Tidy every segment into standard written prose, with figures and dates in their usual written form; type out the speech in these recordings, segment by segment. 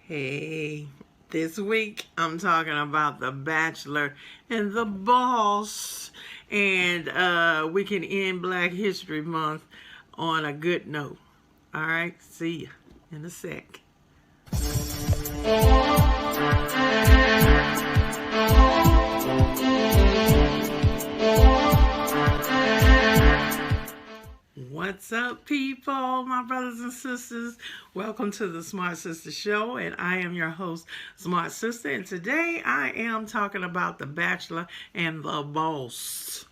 Hey, this week I'm talking about The Bachelor and the Boss. And we can end Black History Month on a good note. All right, see ya in a sec. What's up, people, my brothers and sisters? Welcome to the Smartsistah show, and I am your host, Smartsistah, and today I am talking about The Bachelor and the Boss.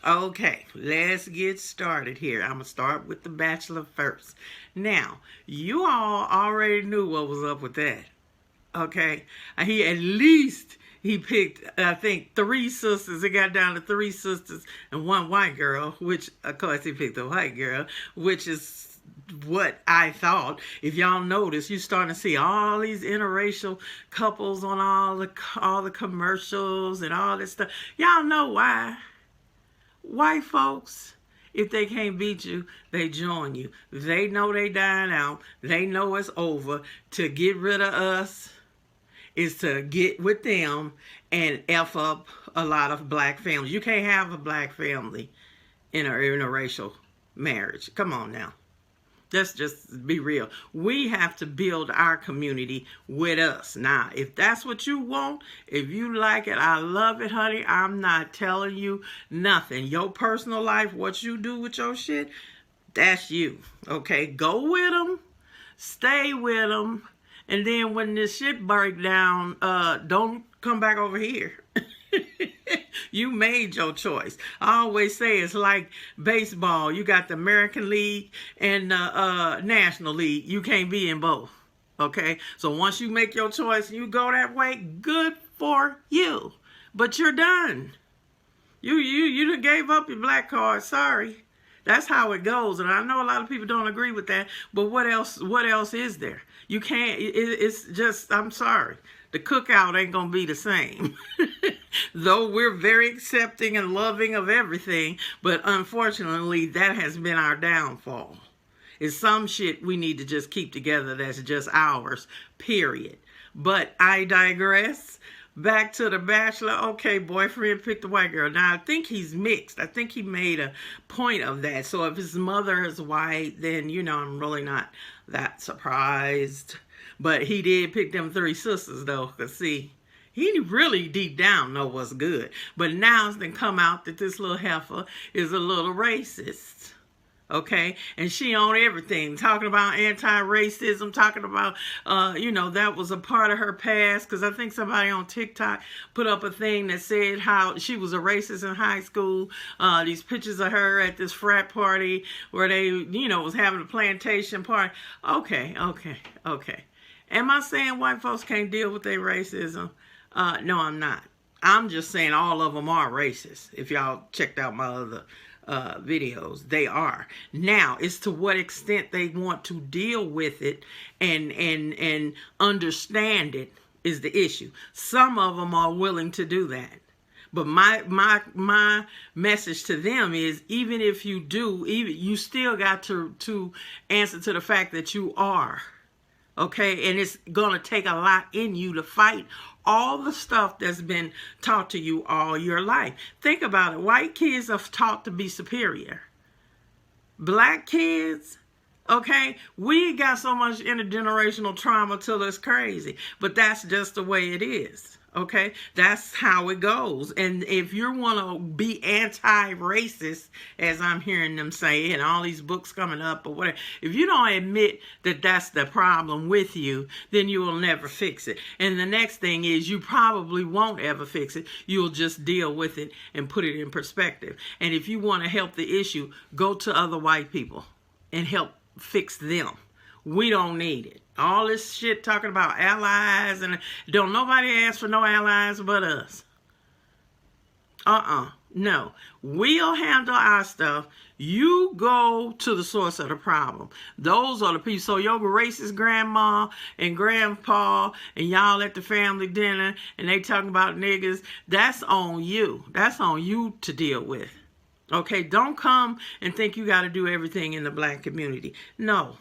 Okay, let's get started here. I'm going to start with The Bachelor first. Now, you all already knew what was up with that, okay? He picked, I think, 3 sisters. It got down to 3 sisters and 1 white girl, which, of course, he picked a white girl, which is what I thought. If y'all notice, you're starting to see all these interracial couples on all the commercials and all this stuff. Y'all know why. White folks, if they can't beat you, they join you. They know they dying out. They know it's over. To get rid of us is to get with them and F up a lot of black families. You can't have a black family in a interracial marriage. Come on now. Let's just be real. We have to build our community with us. Now, if that's what you want, if you like it, I love it, honey. I'm not telling you nothing. Your personal life, what you do with your shit, that's you. Okay? Go with them. Stay with them. And then when this shit break down, don't come back over here. You made your choice. I always say it's like baseball. You got the American League and the National League. You can't be in both. Okay? So once you make your choice and you go that way, good for you. But you're done. You done gave up your black card. Sorry. That's how it goes. And I know a lot of people don't agree with that. But what else is there? You can't, it's just, I'm sorry. The cookout ain't going to be the same. Though we're very accepting and loving of everything, but unfortunately, that has been our downfall. It's some shit we need to just keep together that's just ours, period. But I digress. Back to The Bachelor. Okay, boyfriend picked the white girl. Now, I think he's mixed. I think he made a point of that. So if his mother is white, then, I'm really not that surprised. But he did pick them 3 sisters, though. Because, see, he really deep down know what's good. But now it's been come out that this little heifer is a little racist. Okay, and she on everything, talking about anti-racism, talking about, that was a part of her past, because I think somebody on TikTok put up a thing that said how she was a racist in high school, these pictures of her at this frat party where they, was having a plantation party. Okay. Am I saying white folks can't deal with their racism? No, I'm not. I'm just saying all of them are racist. If y'all checked out my other videos, they are. Now, it's to what extent they want to deal with it and understand it is the issue. Some of them are willing to do that. But my message to them is, even if you do, you still got to answer to the fact that you are. Okay, and it's going to take a lot in you to fight all the stuff that's been taught to you all your life. Think about it. White kids are taught to be superior. Black kids, okay, we got so much intergenerational trauma till it's crazy. But that's just the way it is. Okay, that's how it goes. And if you want to be anti-racist, as I'm hearing them say, and all these books coming up or whatever, if you don't admit that that's the problem with you, then you will never fix it. And the next thing is, you probably won't ever fix it. You'll just deal with it and put it in perspective. And if you want to help the issue, go to other white people and help fix them. We don't need it. All this shit talking about allies, and don't nobody ask for no allies but us. No. We'll handle our stuff. You go to the source of the problem. Those are the people. So your racist grandma and grandpa and y'all at the family dinner and they talking about niggas, that's on you. That's on you to deal with. Okay, don't come and think you got to do everything in the black community. No.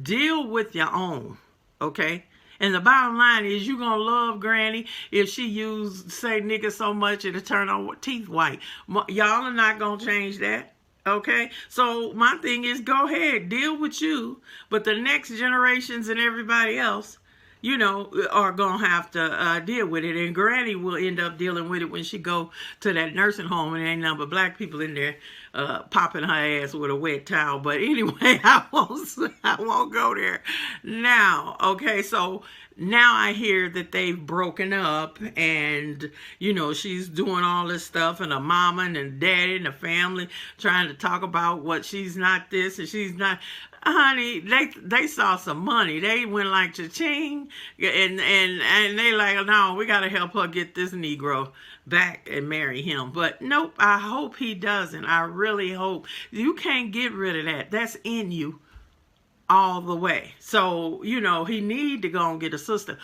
Deal with your own, okay? And the bottom line is you going to love Granny if she say nigga so much it'll turn her teeth white. Y'all are not going to change that. Okay? So my thing is, go ahead, deal with you. But the next generations and everybody else, you know, are going to have to deal with it. And Granny will end up dealing with it when she go to that nursing home and ain't nothing but black people in there popping her ass with a wet towel. But anyway, I won't go there now. Okay, so now I hear that they've broken up and, you know, she's doing all this stuff and her mama and her daddy and the family trying to talk about what she's not this and she's not. Honey, they saw some money. They went like cha-ching, and they like, no, we got to help her get this Negro back and marry him. But nope, I hope he doesn't. I really hope. You can't get rid of that. That's in you all the way. So, you know, he need to go and get a sister.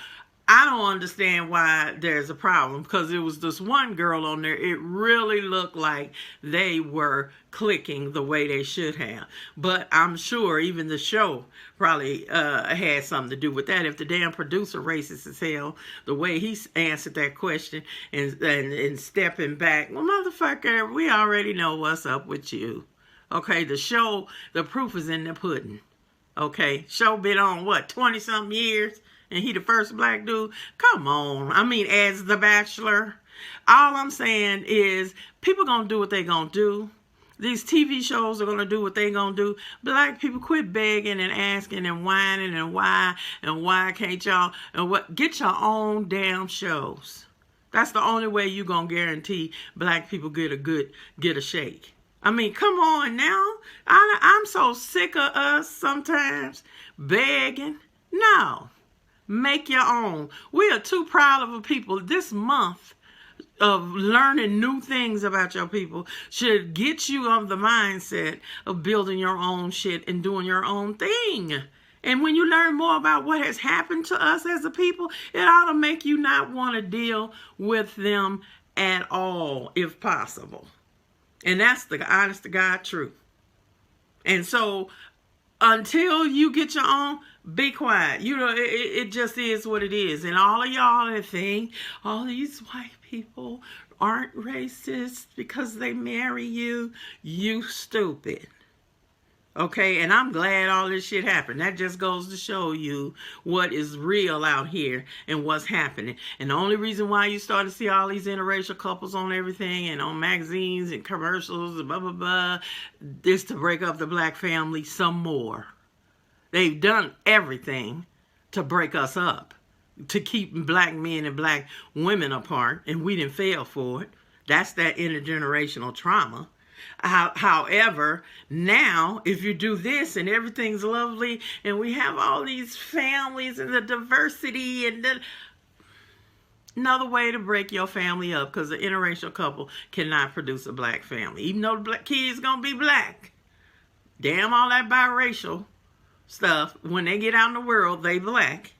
I don't understand why there's a problem, because it was this one girl on there. It really looked like they were clicking the way they should have. But I'm sure even the show probably had something to do with that. If the damn producer racist as hell, the way he answered that question and stepping back, well, motherfucker, we already know what's up with you. Okay, the proof is in the pudding. Okay, show been on what, 20-something years? And he the first black dude? Come on. I mean, as The Bachelor. All I'm saying is people going to do what they going to do. These TV shows are going to do what they going to do. Black people, quit begging and asking and whining and why can't y'all, and what? Get your own damn shows. That's the only way you going to guarantee black people get a shake. I mean, come on now. I'm so sick of us sometimes begging. No. Make your own. We are too proud of a people. This month of learning new things about your people should get you of the mindset of building your own shit and doing your own thing. And when you learn more about what has happened to us as a people, it ought to make you not want to deal with them at all, if possible. And that's the honest to God truth. And so until you get your own, be quiet. You know, it just is what it is. And all of y'all that think all these white people aren't racist because they marry you, you stupid. Okay, and I'm glad all this shit happened. That just goes to show you what is real out here and what's happening. And the only reason why you start to see all these interracial couples on everything and on magazines and commercials and blah, blah, blah, is to break up the black family some more. They've done everything to break us up, to keep black men and black women apart, and we didn't fail for it. That's that intergenerational trauma. However, now, if you do this and everything's lovely and we have all these families and the diversity and another way to break your family up, because an interracial couple cannot produce a black family. Even though the black kid's going to be black. Damn all that biracial stuff. When they get out in the world, they black.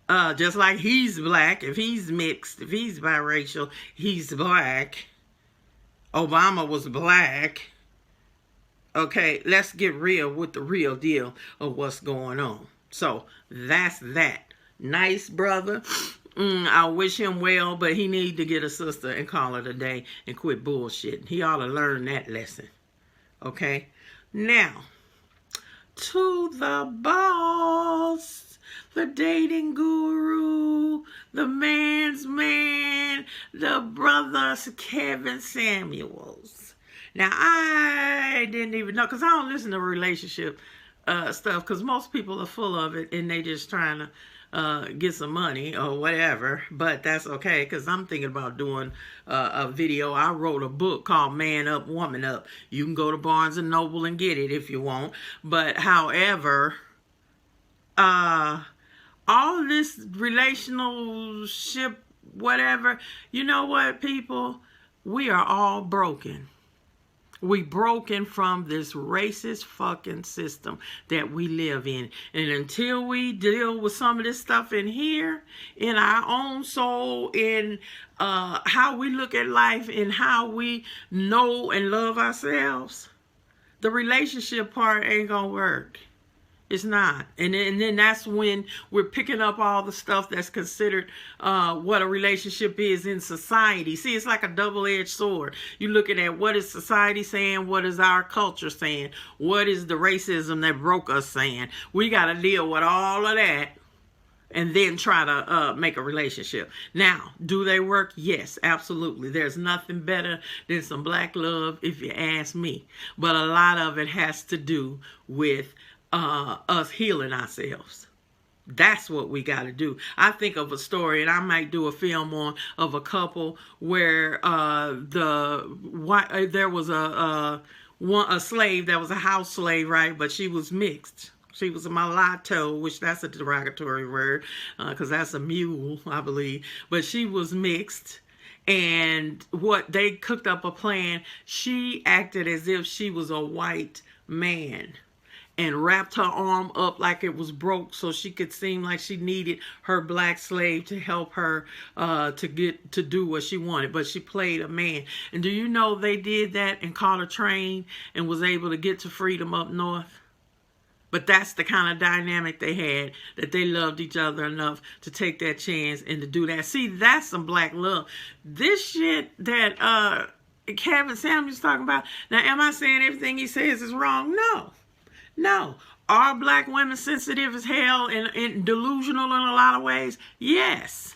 Just like he's black. If he's mixed, if he's biracial, he's black. Obama was black. Okay, let's get real with the real deal of what's going on. So, that's that. Nice brother. I wish him well, but he need to get a sister and call it a day and quit bullshitting. He ought to learn that lesson. Okay? Now, to the boss, the dating guru, the man's man, the brother Kevin Samuels. Now, I didn't even know, because I don't listen to relationship stuff, because most people are full of it, and they just trying to get some money or whatever. But that's okay, because I'm thinking about doing a video. I wrote a book called Man Up, Woman Up. You can go to Barnes & Noble and get it if you want. But however, all this relationship, whatever, you know what, people? We are all broken. We broken from this racist fucking system that we live in. And until we deal with some of this stuff in here, in our own soul, in how we look at life, and how we know and love ourselves, the relationship part ain't gonna work. It's not. And then that's when we're picking up all the stuff that's considered what a relationship is in society. See, it's like a double-edged sword. You're looking at what is society saying, what is our culture saying, what is the racism that broke us saying. We got to deal with all of that and then try to make a relationship. Now, do they work? Yes, absolutely. There's nothing better than some black love, if you ask me. But a lot of it has to do with us healing ourselves. That's what we got to do. I think of a story, and I might do a film on of a couple where there was a slave that was a house slave, right? But she was mixed. She was a mulatto, which that's a derogatory word, because that's a mule, I believe. But she was mixed. And what they cooked up a plan, she acted as if she was a white man and wrapped her arm up like it was broke so she could seem like she needed her black slave to help her to do what she wanted. But she played a man. And do you know they did that and caught a train and was able to get to freedom up north? But that's the kind of dynamic they had, that they loved each other enough to take that chance and to do that. See, that's some black love. This shit that Kevin Samuels talking about, now am I saying everything he says is wrong? No. No. Are black women sensitive as hell and delusional in a lot of ways? Yes.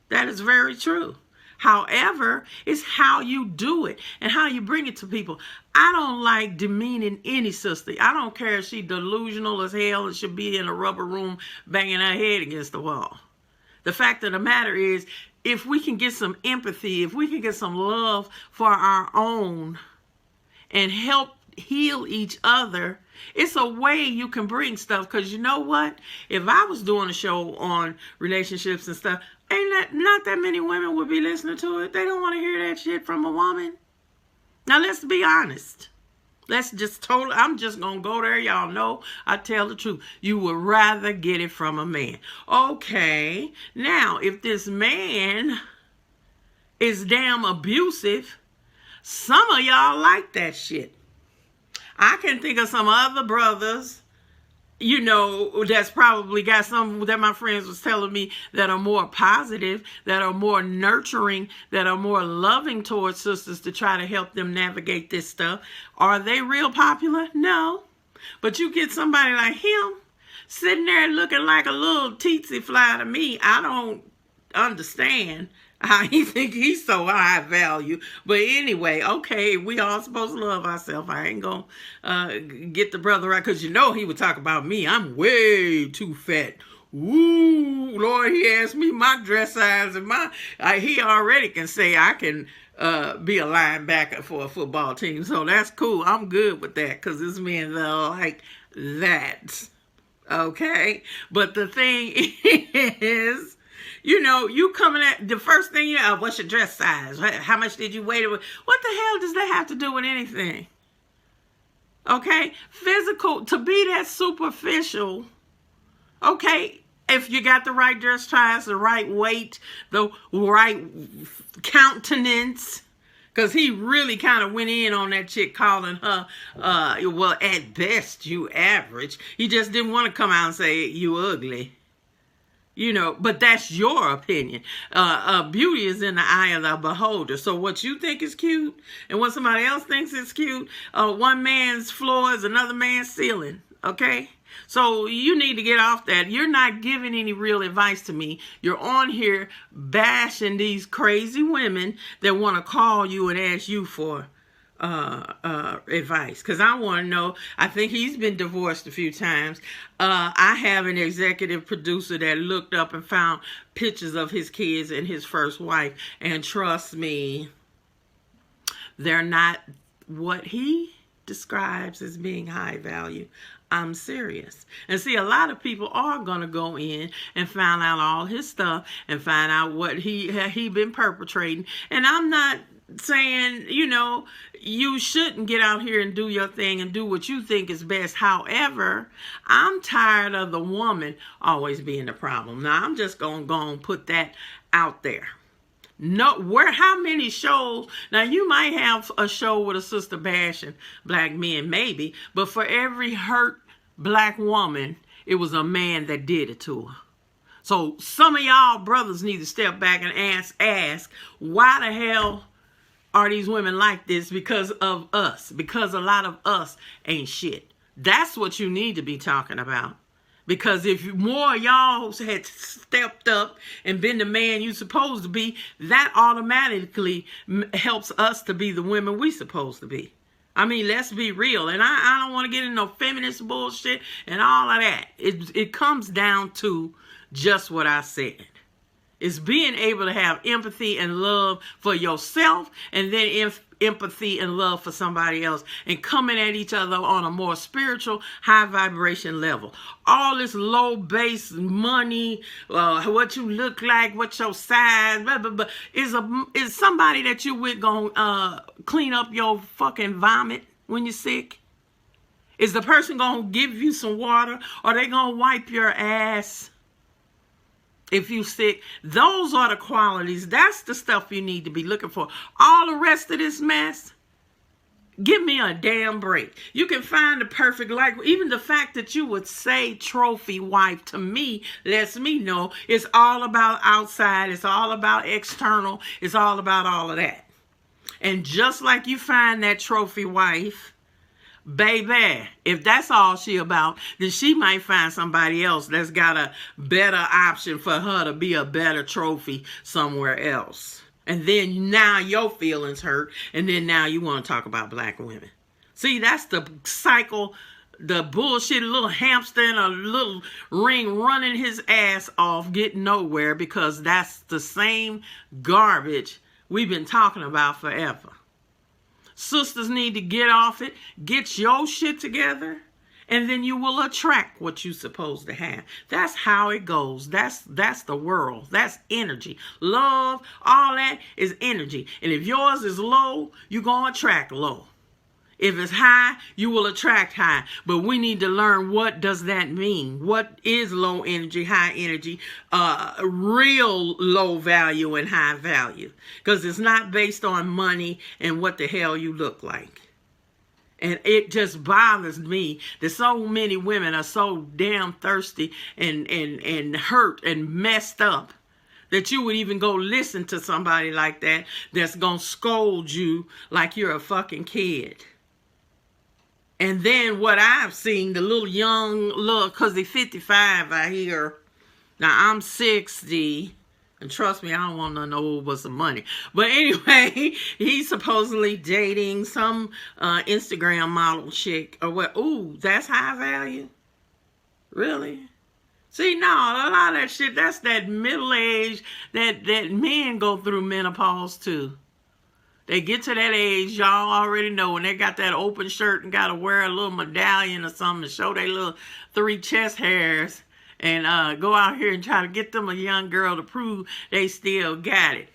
That is very true. However, it's how you do it and how you bring it to people. I don't like demeaning any sister. I don't care if she delusional as hell and should be in a rubber room banging her head against the wall. The fact of the matter is, if we can get some empathy, if we can get some love for our own and help heal each other, it's a way you can bring stuff. Because you know what? If I was doing a show on relationships and stuff, not that many women would be listening to it. They don't want to hear that shit from a woman. Now, let's be honest. I'm just going to go there. Y'all know I tell the truth. You would rather get it from a man. Okay. Now, if this man is damn abusive, some of y'all like that shit. I can think of some other brothers, you know, that's probably got some that my friends was telling me that are more positive, that are more nurturing, that are more loving towards sisters to try to help them navigate this stuff. Are they real popular? No. But you get somebody like him sitting there looking like a little teetsy fly to me. I don't understand how he think he's so high value. But anyway, okay, we all supposed to love ourselves. I ain't gonna get the brother right, because you know he would talk about me. I'm way too fat. Ooh, Lord, he asked me my dress size, and he already can say I can be a linebacker for a football team. So that's cool. I'm good with that, because this man like that. Okay? But the thing is, you know, you coming at the first thing what's your dress size? How much did you weigh? What the hell does that have to do with anything? Okay? Physical, to be that superficial, okay, if you got the right dress size, the right weight, the right countenance, because he really kind of went in on that chick, calling her, well, at best, you average. He just didn't want to come out and say, you ugly. You know, but that's your opinion. Beauty is in the eye of the beholder. So what you think is cute and what somebody else thinks is cute, one man's floor is another man's ceiling. Okay? So you need to get off that. You're not giving any real advice to me. You're on here bashing these crazy women that want to call you and ask you for advice, because I want to know. I think he's been divorced a few times. I have an executive producer that looked up and found pictures of his kids and his first wife, and trust me, they're not what he describes as being high value. I'm serious. And see, a lot of people are going to go in and find out all his stuff and find out what he been perpetrating. And I'm not saying, you know, you shouldn't get out here and do your thing and do what you think is best. However, I'm tired of the woman always being the problem. Now, I'm just going to go and put that out there. No, how many shows? Now, you might have a show with a sister bashing black men, maybe, but for every hurt black woman, it was a man that did it to her. So some of y'all brothers need to step back and ask, why the hell are these women like this? Because of us. Because a lot of us ain't shit. That's what you need to be talking about. Because if more y'all had stepped up and been the man you supposed to be, that automatically helps us to be the women we supposed to be. I mean, let's be real. And I don't want to get into no feminist bullshit and all of that. It comes down to just what I said. It's being able to have empathy and love for yourself, and then empathy and love for somebody else, and coming at each other on a more spiritual, high vibration level. All this low base money, what you look like, what your size, blah, blah, blah, is somebody that you with gonna clean up your fucking vomit when you're sick? Is the person gonna give you some water, or they gonna wipe your ass if you sick? Those are the qualities. That's the stuff you need to be looking for. All the rest of this mess, give me a damn break. You can find the perfect, like even the fact that you would say trophy wife to me lets me know it's all about outside. It's all about external. It's all about all of that. And just like you find that trophy wife, baby, if that's all she about, then she might find somebody else that's got a better option for her to be a better trophy somewhere else. And then now your feelings hurt, and then now you want to talk about black women. See, that's the cycle, the bullshit, little hamster in a little ring running his ass off, getting nowhere, because that's the same garbage we've been talking about forever. Sisters need to get off it, get your shit together, and then you will attract what you're supposed to have. That's how it goes. That's the world. That's energy. Love, all that is energy. And if yours is low, you're going to attract low. If it's high, you will attract high. But we need to learn, what does that mean? What is low energy, high energy, real low value and high value? Because it's not based on money and what the hell you look like. And it just bothers me that so many women are so damn thirsty and hurt and messed up that you would even go listen to somebody like that that's going to scold you like you're a fucking kid. And then what I've seen, the little young, because they're 55 out here. Now, I'm 60. And trust me, I don't want nothing old but some money. But anyway, he's supposedly dating some Instagram model chick. Or what? Ooh, that's high value? Really? See, no, a lot of that shit, that's that middle age that men go through menopause too. They get to that age, y'all already know, when they got that open shirt and got to wear a little medallion or something to show their little 3 chest hairs, and go out here and try to get them a young girl to prove they still got it.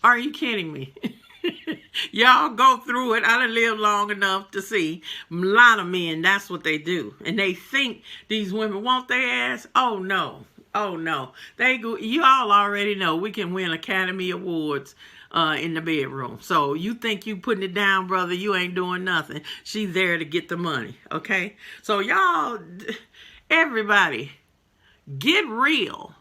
Are you kidding me? Y'all go through it. I done lived long enough to see a lot of men, that's what they do. And they think these women want their ass. Oh, no. Oh, no. Y'all already know we can win Academy Awards in the bedroom. So you think you putting it down, brother, you ain't doing nothing. She's there to get the money, okay? So y'all, everybody, get real.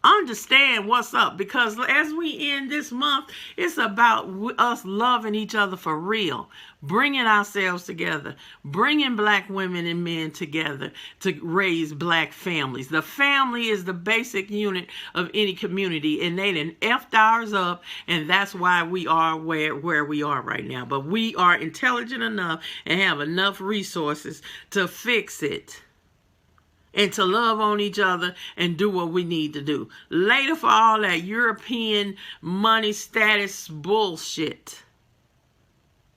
Understand what's up, because as we end this month, it's about us loving each other for real, bringing ourselves together, bringing black women and men together to raise black families. The family is the basic unit of any community, and they done effed ours up, and that's why we are where we are right now. But we are intelligent enough and have enough resources to fix it, and to love on each other and do what we need to do. Later for all that European money status bullshit.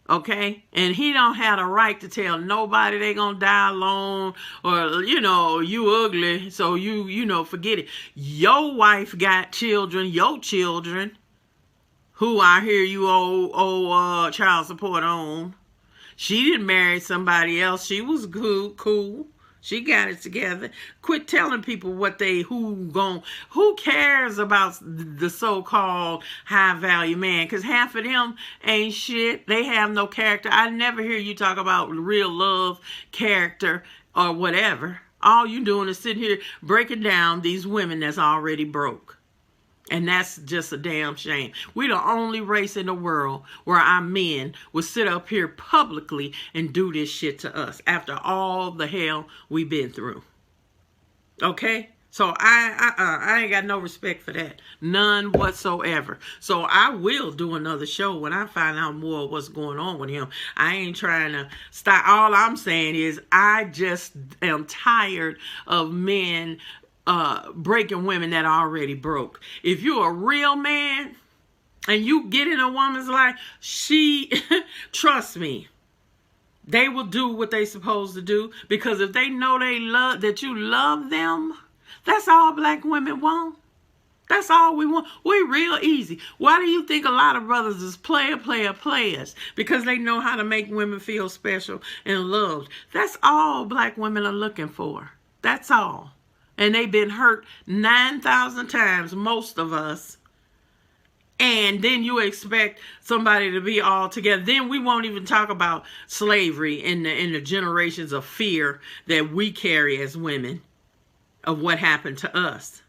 Okay? And he don't have the right to tell nobody they gonna die alone, or, you ugly, so forget it. Your wife got children, your children, who I hear you owe child support on. She didn't marry somebody else. She was cool. She got it together. Quit telling people who cares about the so-called high value man, because half of them ain't shit. They have no character. I never hear you talk about real love, character, or whatever. All you doing is sitting here breaking down these women that's already broke. And that's just a damn shame. We're the only race in the world where our men would sit up here publicly and do this shit to us after all the hell we've been through. Okay? So I ain't got no respect for that. None whatsoever. So I will do another show when I find out more of what's going on with him. I ain't trying to stop. All I'm saying is I just am tired of men breaking women that are already broke. If you're a real man and you get in a woman's life, trust me, they will do what they supposed to do, because if they know that you love them, that's all black women want. That's all we want. We real easy. Why do you think a lot of brothers is players? Because they know how to make women feel special and loved. That's all black women are looking for. That's all. And they've been hurt 9,000 times, most of us. And then you expect somebody to be all together. Then we won't even talk about slavery in the generations of fear that we carry as women of what happened to us.